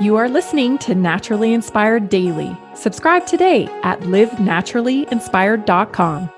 You are listening to Naturally Inspired Daily. Subscribe today at livenaturallyinspired.com.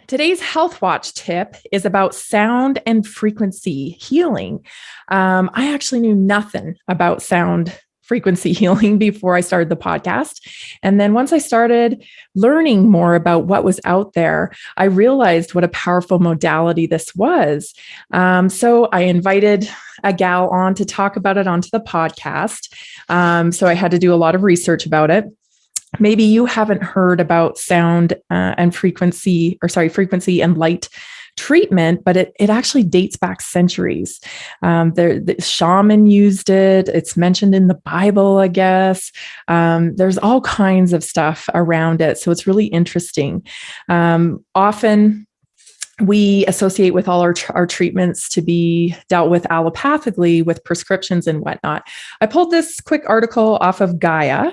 Today's Health Watch tip is about sound and frequency healing. I actually knew nothing about sound frequency healing before I started the podcast. And then once I started learning more about what was out there, I realized what a powerful modality this was. So I invited a gal on to talk about it onto the podcast. So I had to do a lot of research about it. Maybe you haven't heard about sound and frequency and light treatment, but it actually dates back centuries. The shaman used it. It's mentioned in the Bible, I guess. There's all kinds of stuff around it. So it's really interesting. Often we associate with all our treatments to be dealt with allopathically with prescriptions and whatnot. I pulled this quick article off of Gaia.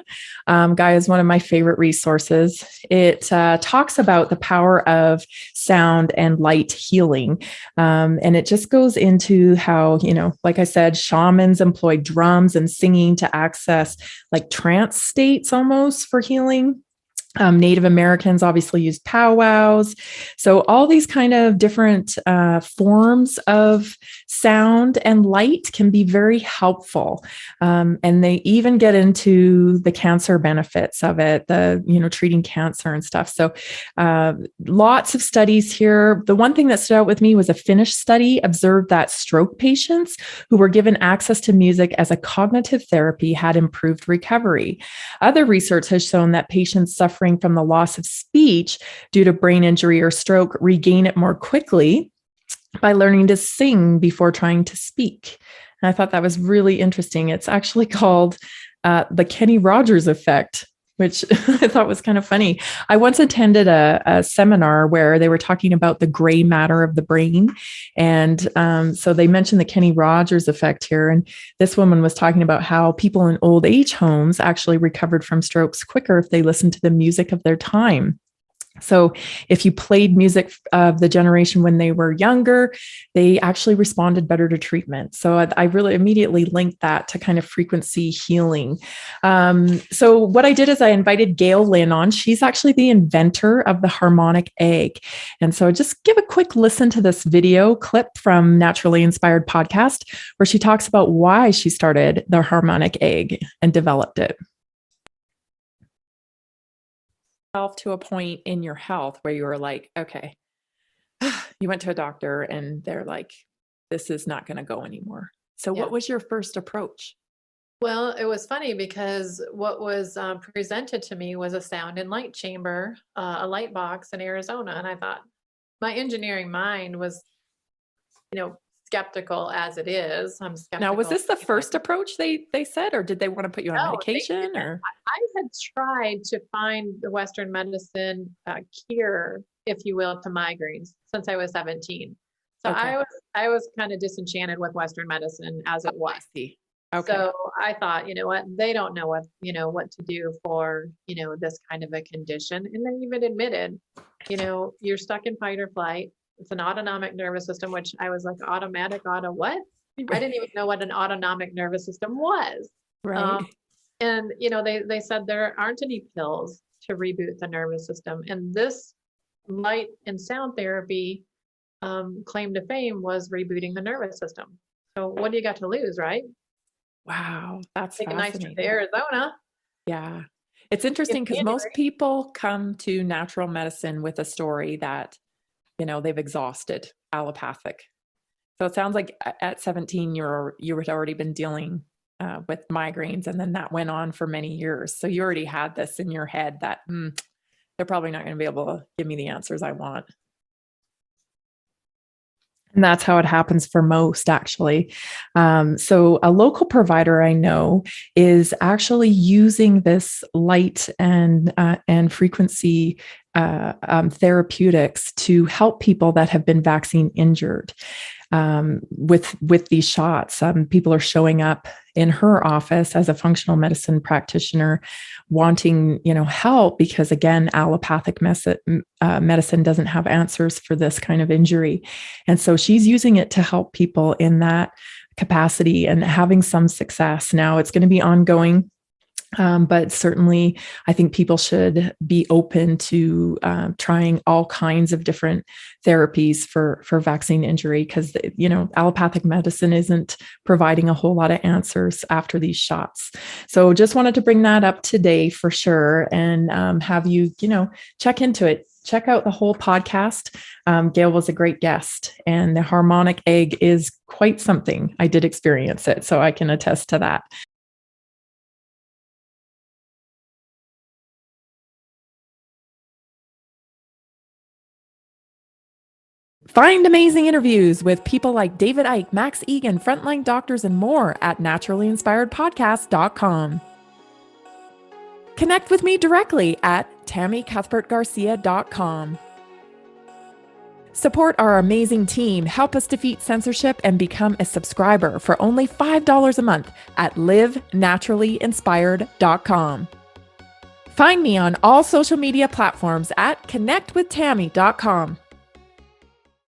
Gaia is one of my favorite resources. It talks about the power of sound and light healing. And it just goes into how, like I said, shamans employ drums and singing to access like trance states almost for healing. Native Americans obviously use powwows. So all these kind of different forms of sound and light can be very helpful. And they even get into the cancer benefits of it, treating cancer and stuff. So lots of studies here. The one thing that stood out with me was a Finnish study observed that stroke patients who were given access to music as a cognitive therapy had improved recovery. Other research has shown that patients suffering from the loss of speech due to brain injury or stroke regain it more quickly by learning to sing before trying to speak. And I thought that was really interesting. It's actually called the Kenny Rogers effect, which I thought was kind of funny. I once attended a seminar where they were talking about the gray matter of the brain. And so they mentioned the Kenny Rogers effect here. And this woman was talking about how people in old age homes actually recovered from strokes quicker if they listened to the music of their time. So if you played music of the generation when they were younger, they actually responded better to treatment. So I really immediately linked that to kind of frequency healing. So what I did is I invited Gail Lynn on. She's actually the inventor of the Harmonic Egg. And so just give a quick listen to this video clip from Naturally Inspired Podcast, where she talks about why she started the Harmonic Egg and developed it. To a point in your health where you were like, okay, you went to a doctor and they're like, this is not going to go anymore. So What was your first approach? Well, it was funny because what was presented to me was a sound and light chamber, a light box in Arizona. And I thought my engineering mind was, skeptical as it is. I'm skeptical. Now, was this the first approach they said, or did they want to put you on medication? Or I had tried to find the Western medicine cure, if you will, to migraines since I was 17. So okay. I was kind of disenchanted with Western medicine as it was. Okay. So I thought, what, they don't know what to do for, this kind of a condition. And they even admitted, you're stuck in fight or flight. It's an autonomic nervous system, which I was like, what? I didn't even know what an autonomic nervous system was. Right. And, they said there aren't any pills to reboot the nervous system. And this light and sound therapy claim to fame was rebooting the nervous system. So what do you got to lose, right? Wow. That's take fascinating. A nice trip to Arizona. Yeah. It's interesting because most people come to natural medicine with a story that they've exhausted allopathic. So it sounds like at 17, you had already been dealing with migraines, and then that went on for many years. So you already had this in your head that they're probably not going to be able to give me the answers I want. And that's how it happens for most, actually. So a local provider I know is actually using this light and frequency therapeutics to help people that have been vaccine injured. With these shots. People are showing up in her office as a functional medicine practitioner wanting, help because, again, allopathic medicine doesn't have answers for this kind of injury. And so she's using it to help people in that capacity and having some success. Now it's going to be ongoing. But certainly, I think people should be open to trying all kinds of different therapies for vaccine injury, because allopathic medicine isn't providing a whole lot of answers after these shots. So just wanted to bring that up today for sure, and have you check into it. Check out the whole podcast. Gail was a great guest, and the Harmonic Egg is quite something. I did experience it, so I can attest to that. Find amazing interviews with people like David Icke, Max Egan, frontline doctors, and more at naturallyinspiredpodcast.com. Connect with me directly at tammycuthbertgarcia.com. Support our amazing team. Help us defeat censorship and become a subscriber for only $5 a month at livenaturallyinspired.com. Find me on all social media platforms at connectwithtammy.com.